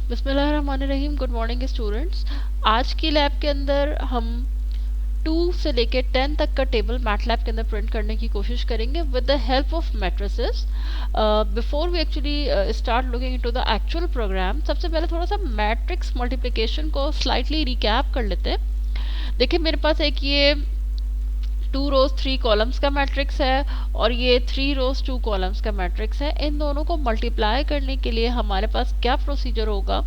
बिस्मिल्लाहिर्रहमानिर्रहीम। Good morning students. आज की लैब के अंदर हम 2 से लेके 10 तक का टेबल मैटलैब के अंदर प्रिंट करने की कोशिश करेंगे with the help of matrices. Before we actually start looking into the actual program, सबसे पहले थोड़ा सा मैट्रिक्स मल्टीप्लिकेशन को स्लाइटली रिकैप कर लेते हैं। देखिए मेरे पास एक ये 2 रोज 3 कॉलम्स का मैट्रिक्स है और ये 3 रोज 2 कॉलम्स का मैट्रिक्स है। इन दोनों को मल्टीप्लाई करने के लिए हमारे पास क्या प्रोसीजर होगा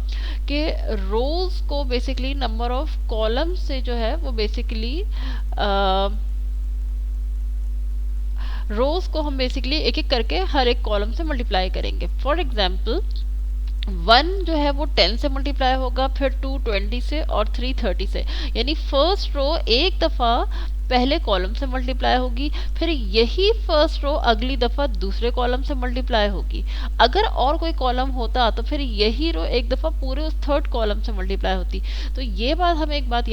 कि रोज को बेसिकली नंबर ऑफ कॉलम्स से जो है वो बेसिकली रोज को हम बेसिकली एक एक करके हर एक कॉलम से मल्टीप्लाई करेंगे। फॉर एग्जाम्पल 1 जो है वो 10 से मल्टीप्लाई होगा, फिर 2 20 से और 3 30 से। यानी फर्स्ट रो एक दफा पहले कॉलम से मल्टीप्लाई होगी, फिर यही फर्स्ट रो अगली दफा दूसरे कॉलम से मल्टीप्लाई होगी। अगर और कोई कॉलम होता तो फिर यही रो एक दफा पूरे उस थर्ड कॉलम से मल्टीप्लाई होती। तो ये बात हमें एक बात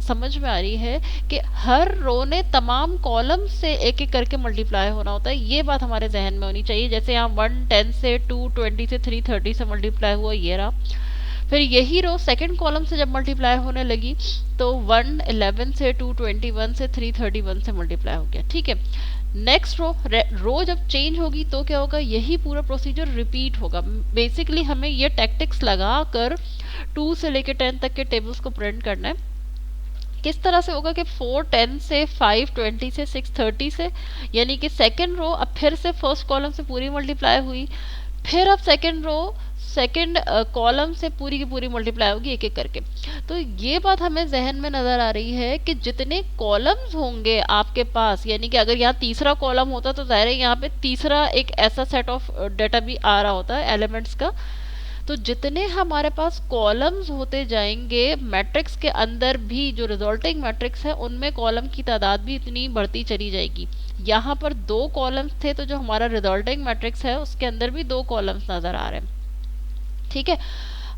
समझ में आ रही है कि हर रो ने तमाम कॉलम से एक एक करके मल्टीप्लाई होना होता है। ये बात हमारे जहन में होनी चाहिए। जैसे यहाँ 1 10 से, 2 20 से, 3 30 से मल्टीप्लाई हुआ, ये रहा। फिर यही रो सेकंड कॉलम से जब मल्टीप्लाई होने लगी तो 1 11 से, 2 21 से, 3 31 से मल्टीप्लाई हो गया। ठीक है। नेक्स्ट रो जब चेंज होगी तो क्या होगा, यही पूरा प्रोसीजर रिपीट होगा। बेसिकली हमें ये टैक्टिक्स लगा कर 2 से लेकर 10 तक के टेबल्स को प्रिंट करना है। किस तरह से होगा कि 4 10 से, 5 20 से, 6 30 से, यानी कि सेकंड रो अब फिर से फर्स्ट कॉलम से पूरी मल्टीप्लाई हुई। फिर अब सेकंड रो सेकंड कॉलम से पूरी की पूरी मल्टीप्लाई होगी एक एक करके। तो ये बात हमें जहन में नजर आ रही है कि जितने कॉलम्स होंगे आपके पास, यानी कि अगर यहाँ तीसरा कॉलम होता तो जाहिर है यहाँ पे तीसरा एक ऐसा सेट ऑफ डेटा भी आ रहा होता है एलिमेंट्स का। तो जितने हमारे पास कॉलम्स होते जाएंगे मैट्रिक्स के अंदर भी, जो रिजल्टिंग मैट्रिक्स है उनमें कॉलम की तादाद भी इतनी बढ़ती चली जाएगी। यहाँ पर 2 कॉलम्स थे तो जो हमारा रिजल्टिंग मैट्रिक्स है उसके अंदर भी 2 कॉलम्स नजर आ रहे हैं। ठीक है।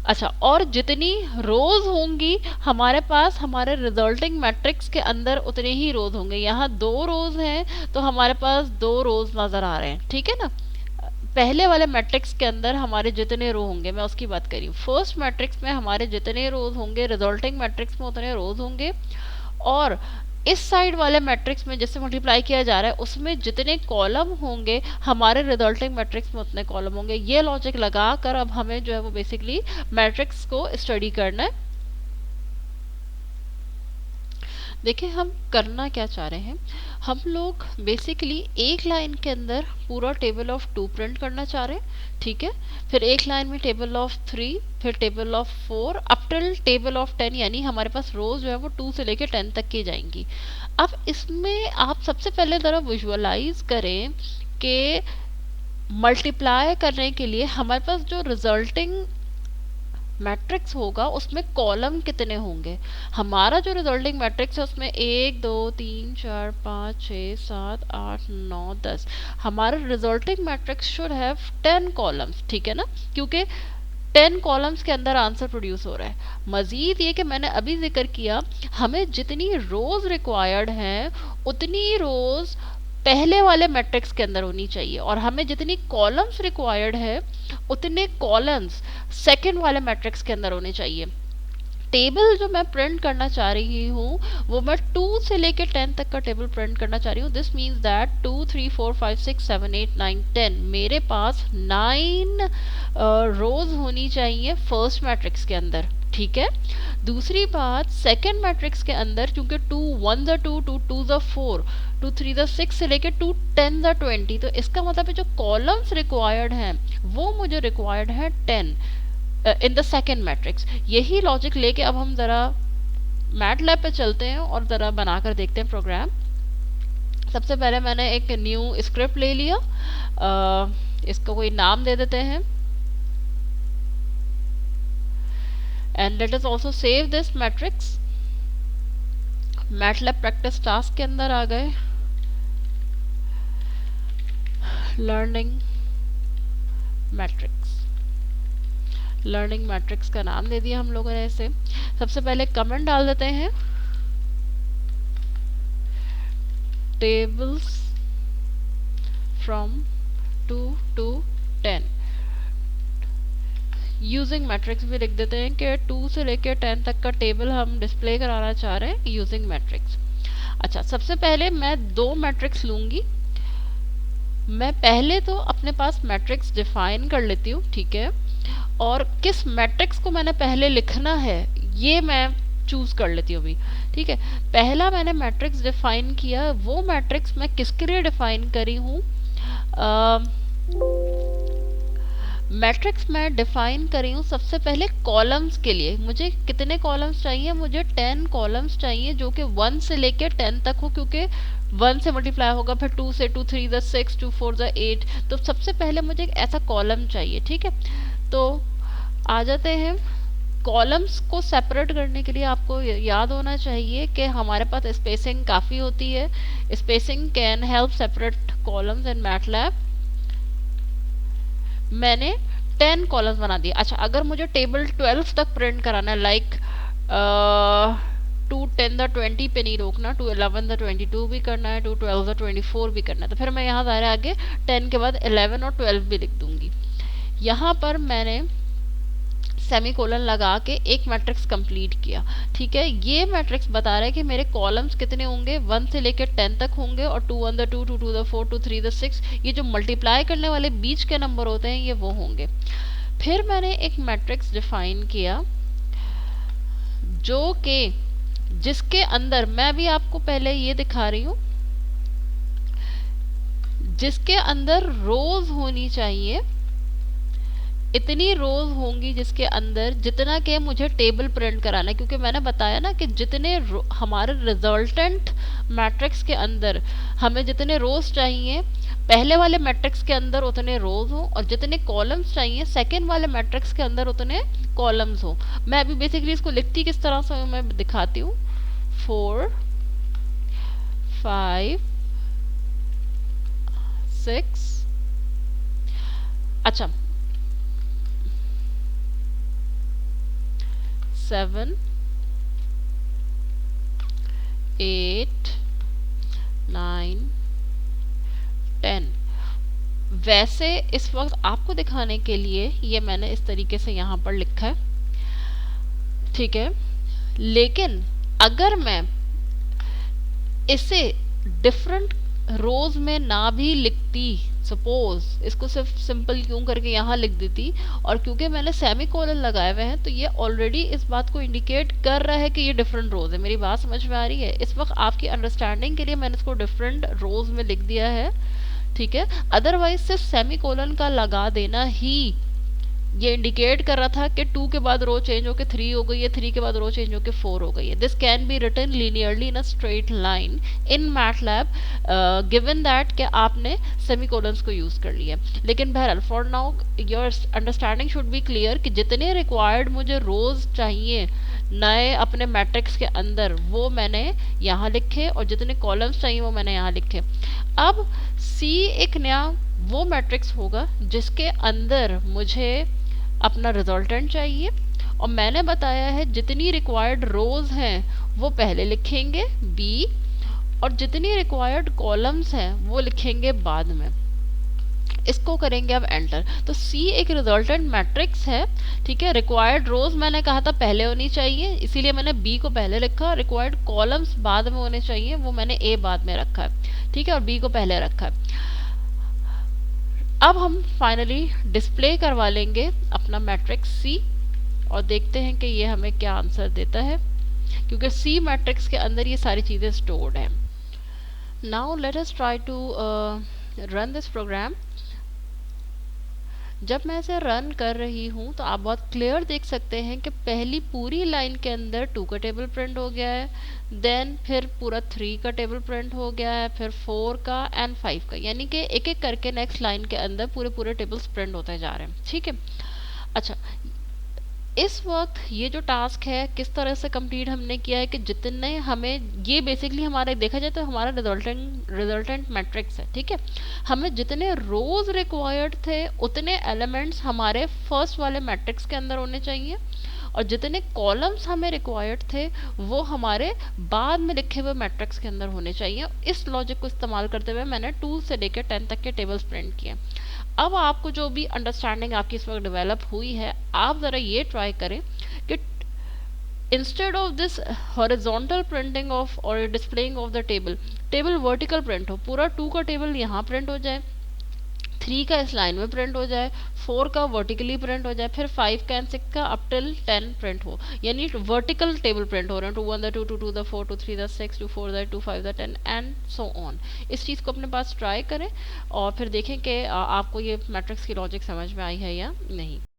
अच्छा, और जितनी रोज होंगी हमारे पास हमारे रिजल्टिंग मैट्रिक्स के अंदर उतने ही रोज होंगे। यहाँ 2 रोज हैं तो हमारे पास 2 रोज नजर आ रहे हैं। ठीक है ना। पहले वाले मैट्रिक्स के अंदर हमारे जितने रो होंगे, मैं उसकी बात करी, फर्स्ट मैट्रिक्स में हमारे जितने रोज होंगे रिजल्टिंग मैट्रिक्स में उतने रोज होंगे। और इस साइड वाले मैट्रिक्स में जिससे मल्टीप्लाई किया जा रहा है उसमें जितने कॉलम होंगे हमारे रिजल्टिंग मैट्रिक्स में उतने कॉलम होंगे। ये लॉजिक लगा कर अब हमें जो है वो बेसिकली मैट्रिक्स को स्टडी करना है। देखिए हम करना क्या चाह रहे हैं, हम लोग बेसिकली एक लाइन के अंदर पूरा टेबल ऑफ 2 प्रिंट करना चाह रहे हैं। ठीक है। फिर एक लाइन में टेबल ऑफ 3, फिर table of 4 up till table of 10, यानी हमारे पास रोज जो है वो 2 से लेकर 10 तक की जाएंगी। अब इसमें आप सबसे पहले जरा विजुअलाइज करें कि मल्टीप्लाई करने के लिए हमारे पास जो रिजल्टिंग मैट्रिक्स होगा उसमें कॉलम कितने होंगे। हमारा जो रिजल्टिंग मैट्रिक्स है उसमें 1 2 3 4 5 6 7 8 9 10। हमारा resulting matrix should have 10 columns. ठीक है ना, क्योंकि 10 कॉलम्स के अंदर आंसर प्रोड्यूस हो रहा है। मजीद ये कि मैंने अभी जिक्र किया, हमें जितनी रोज रिक्वायर्ड हैं उतनी रोज पहले वाले मैट्रिक्स के अंदर होनी चाहिए, और हमें जितनी कॉलम्स रिक्वायर्ड है उतने कॉलम्स सेकंड वाले मैट्रिक्स के अंदर होने चाहिए। टेबल जो मैं प्रिंट करना चाह रही हूँ वो मैं 2 से लेकर 10 तक का टेबल प्रिंट करना चाह रही हूँ। दिस मीन्स दैट 2 3 4 5 6 7 8 9 10 मेरे पास 9 रोज होनी चाहिए फर्स्ट मैट्रिक्स के अंदर। ठीक है। दूसरी बात, सेकंड मैट्रिक्स के अंदर चूंकि 2 1 2 2 2 4 2 3 6 से लेकर 2 10 20, तो इसका मतलब है जो कॉलम्स रिक्वायर्ड हैं वो मुझे रिक्वायर्ड है 10 इन द सेकेंड मैट्रिक्स। यही लॉजिक लेके अब हम ज़रा मैटलैब पे चलते हैं और ज़रा बनाकर देखते हैं प्रोग्राम। सबसे पहले मैंने एक न्यू स्क्रिप्ट ले लिया, इसको कोई नाम दे देते हैं and let us also save this matrix. MATLAB practice task के अंदर आ गए, लर्निंग मैट्रिक्स। लर्निंग मैट्रिक्स का नाम दे दिया हम लोगों ने इसे। सबसे पहले कमेंट डाल देते हैं, tables from 2 to 10। Using matrix भी लिख देते हैं कि 2 से लेकर 10 तक का टेबल हम डिस्प्ले कराना चाह रहे हैं यूजिंग मैट्रिक्स। अच्छा, सबसे पहले मैं दो मैट्रिक्स लूंगी। मैं पहले तो अपने पास मैट्रिक्स डिफाइन कर लेती हूँ, ठीक है, और किस मैट्रिक्स को मैंने पहले लिखना है ये मैं चूज कर लेती हूँ अभी। ठीक है, पहला मैंने मैट्रिक्स डिफाइन किया, वो मैट्रिक्स मैं किसके लिए डिफाइन करी हूँ, मैट्रिक्स मैं डिफाइन करी हूँ सबसे पहले कॉलम्स के लिए। मुझे कितने कॉलम्स चाहिए, मुझे 10 कॉलम्स चाहिए जो कि 1 से लेके 10 तक हो, क्योंकि 1 से मल्टीप्लाई होगा, फिर 2 से 2 3 द 6 2 4 द 8, तो सबसे पहले मुझे एक ऐसा कॉलम चाहिए। ठीक है, तो आ जाते हैं कॉलम्स को सेपरेट करने के लिए आपको याद होना चाहिए कि हमारे पास स्पेसिंग काफ़ी होती है। Spacing can help separate columns in MATLAB. मैंने 10 कॉलम्स बना दिए। अच्छा, अगर मुझे टेबल 12 तक प्रिंट कराना है, लाइक 2 10 द 20 पे नहीं रोकना, 2 11 द 22 भी करना है, 2 12 द 24 भी करना है, तो फिर मैं यहाँ ज़ाहिर आगे 10 के बाद 11 और 12 भी लिख दूंगी। यहाँ पर मैंने सेमीकोलन लगा के एक मैट्रिक्स कंप्लीट किया। ठीक है, ये मैट्रिक्स बता रहा है कि मेरे कॉलम्स कितने होंगे, 1 से लेकर 10 तक होंगे, और 2 1 द 2 2 2 द 4 2 3 द 6, ये जो मल्टीप्लाई करने वाले बीच के नंबर होते हैं ये वो होंगे। फिर मैंने एक मैट्रिक्स डिफाइन किया जो कि जिसके अंदर मैं भी आपको पहले ये दिखा रही हूँ, जिसके अंदर रोज होनी चाहिए, इतनी रोज होंगी जिसके अंदर जितना के मुझे टेबल प्रिंट कराना है, क्योंकि मैंने बताया ना कि जितने हमारे रिजल्टेंट मैट्रिक्स के अंदर हमें जितने रोज चाहिए पहले वाले मैट्रिक्स के अंदर उतने रोज हो, और जितने कॉलम्स चाहिए सेकेंड वाले मैट्रिक्स के अंदर उतने कॉलम्स हो। मैं अभी बेसिकली इसको लिखती किस तरह से मैं दिखाती हूँ। 4 5 6, अच्छा 7 8 9 10। वैसे इस वक्त आपको दिखाने के लिए ये मैंने इस तरीके से यहाँ पर लिखा है, ठीक है, लेकिन अगर मैं इसे डिफरेंट रोज में ना भी लिखती, सपोज इसको सिर्फ सिंपल क्यों करके यहाँ लिख देती, और क्योंकि मैंने सेमीकोलन लगाए हुए हैं तो ये ऑलरेडी इस बात को इंडिकेट कर रहा है कि ये डिफरेंट रोज है। मेरी बात समझ में आ रही है? इस वक्त आपकी अंडरस्टैंडिंग के लिए मैंने इसको डिफरेंट रोज में लिख दिया है, ठीक है। अदरवाइज सिर्फ सेमीकोलन का लगा देना ही ये इंडिकेट कर रहा था कि 2 के बाद रो चेंज होकर 3 हो गई है, 3 के बाद रो चेंज होकर 4 हो गई है। This can be written linearly in a straight line in MATLAB given that कि आपने सेमीकोलंस को यूज कर लिया। लेकिन बहरहाल for now your understanding should be clear कि जितने रिक्वायर्ड मुझे रोज चाहिए नए अपने मैट्रिक्स के अंदर वो मैंने यहाँ लिखे, और जितने कॉलम्स चाहिए वो मैंने यहाँ लिखे। अब सी एक नया वो मैट्रिक्स होगा जिसके अंदर मुझे अपना रिजल्टेंट चाहिए, और मैंने बताया है जितनी रिक्वायर्ड रोज हैं वो पहले लिखेंगे बी, और जितनी रिक्वायर्ड कॉलम्स हैं वो लिखेंगे बाद में। इसको करेंगे अब एंटर। तो सी एक रिजल्टेंट मैट्रिक्स है, ठीक है। रिक्वायर्ड रोज मैंने कहा था पहले होनी चाहिए, इसीलिए मैंने बी को पहले रखा। रिक्वायर्ड कॉलम्स बाद में होने चाहिए, वो मैंने ए बाद में रखा है, ठीक है, और बी को पहले रखा है। अब हम फाइनली डिस्प्ले करवा लेंगे अपना मैट्रिक्स सी, और देखते हैं कि ये हमें क्या आंसर देता है, क्योंकि सी मैट्रिक्स के अंदर ये सारी चीज़ें स्टोर्ड हैं। Now let us try to run this program. जब मैं इसे रन कर रही हूँ तो आप बहुत क्लियर देख सकते हैं कि पहली पूरी लाइन के अंदर 2 का टेबल प्रिंट हो गया है, देन फिर पूरा 3 का टेबल प्रिंट हो गया है, फिर 4 का एंड 5 का, यानी कि एक एक करके नेक्स्ट लाइन के अंदर पूरे टेबल्स प्रिंट होते जा रहे हैं, ठीक है। अच्छा, इस वक्त ये जो टास्क है किस तरह से कंप्लीट हमने किया है कि जितने हमें, ये बेसिकली हमारा देखा जाए तो हमारा रिजल्टेंट मैट्रिक्स है, ठीक है। हमें जितने रोज रिक्वायर्ड थे उतने एलिमेंट्स हमारे फर्स्ट वाले मैट्रिक्स के अंदर होने चाहिए, और जितने कॉलम्स हमें रिक्वायर्ड थे वो हमारे बाद में लिखे हुए मैट्रिक्स के अंदर होने चाहिए। इस लॉजिक को इस्तेमाल करते हुए मैंने 2 से लेकर 10 तक के टेबल्स प्रिंट किए। अब आपको जो भी अंडरस्टैंडिंग आपकी इस वक्त डेवलप हुई है, आप ज़रा ये ट्राई करें कि instead of this horizontal printing of और displaying of the table, table vertical print हो, पूरा 2 का टेबल यहाँ प्रिंट हो जाए, 3 का इस लाइन में प्रिंट हो जाए, 4 का वर्टिकली प्रिंट हो जाए, फिर 5 का एंड 6 का अप टिल 10 प्रिंट हो, यानी वर्टिकल टेबल प्रिंट हो रहे हैं, 2 1 2 2 2 4 2 3 6 2 4 2 5 10 एंड सो ऑन। इस चीज़ को अपने पास ट्राई करें और फिर देखें कि आपको ये मैट्रिक्स की लॉजिक समझ में आई है या नहीं।